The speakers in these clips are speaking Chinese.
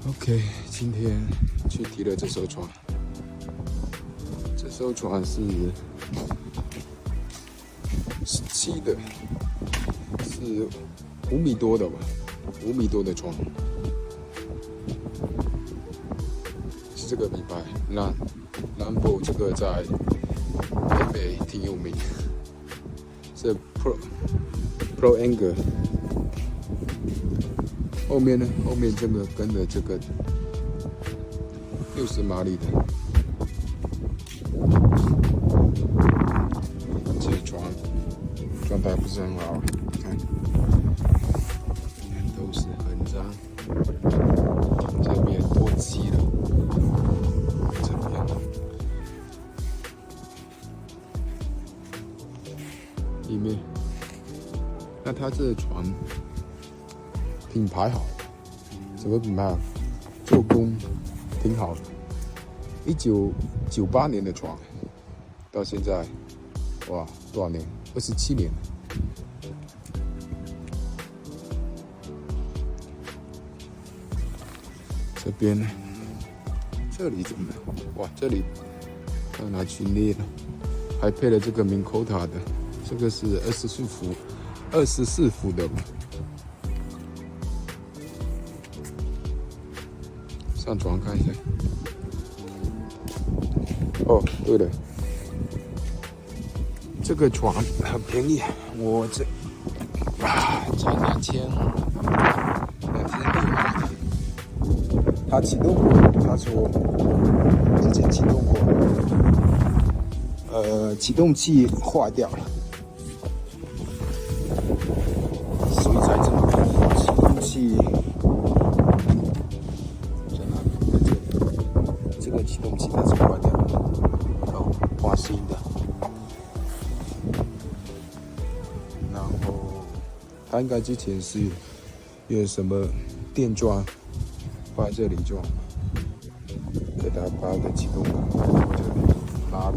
OK， 今天去提了这艘船，这艘船是17的，是5米多的吧，5米多的船，是这个品牌Lambo， 这个在北美挺有名，是 Pro Angle。后面呢？后面这个跟着这个60马力的，这船状态不是很好，看都是很脏。这边多漆了，这边里面，那它这船。品牌好，什么品牌啊？做工挺好的。1998年的船，到现在，哇，多少年？27年了。这边呢？这里怎么了？哇，这里要拿去捏了，还配了这个Minn-Kota的，这个是24伏的吧。上船看一下。哦，对了，这个船很便宜，我这才2600。他启动过，他说之前启动过，启动器坏掉了，所以才这么便宜。启动器。启动器它是坏掉的，要换新的。然后它应该之前是有什么电钻放在这里就给它把它启动了，就拉了，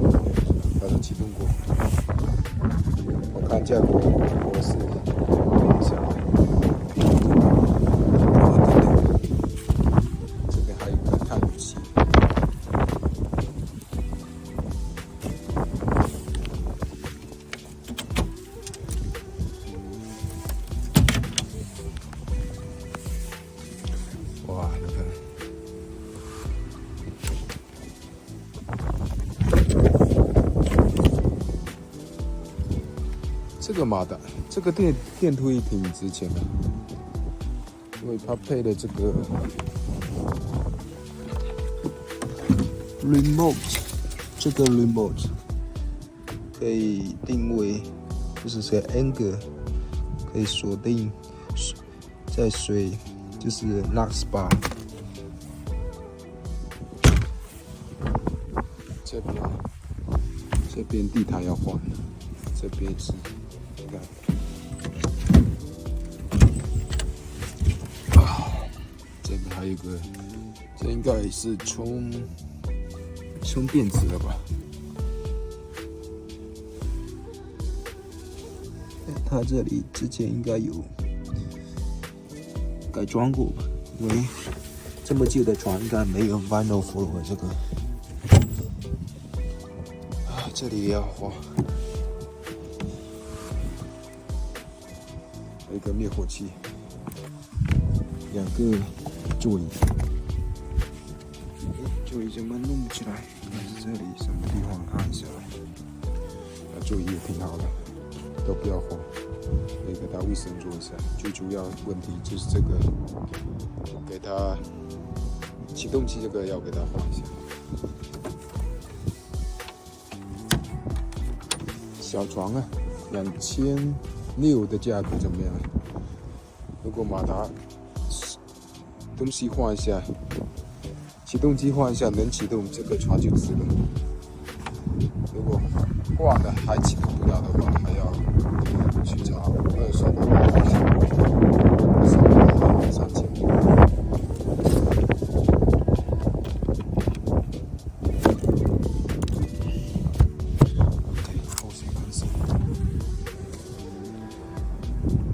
把它启动过。我看价格我是想。这边还有一个探路器。哇，你看，这个马达，这个电推挺值钱的，因为它配的这个 remote， 这个 remote 可以定位，就是这个 angle 可以锁定在水。就是 Lux bar， 这边地毯要换，这边是，这边还有一个，这应该是充电池了吧？它这里之前应该有。改装过吧，因为这么旧的船应该没有 vinyl floor 这个。这里也要换，有一个灭火器，2个座椅，座椅怎么弄不起来？但是这里什么地方按一下？座椅也挺好的，都不要换。可以给它卫生做一下，最主要问题就是这个，给它启动器这个要给它换一下。小床啊，2600的价格怎么样？如果马达东西换一下，启动机换一下，能启动这个船就值了。如果挂了还启动不了的话，还要去找2手的。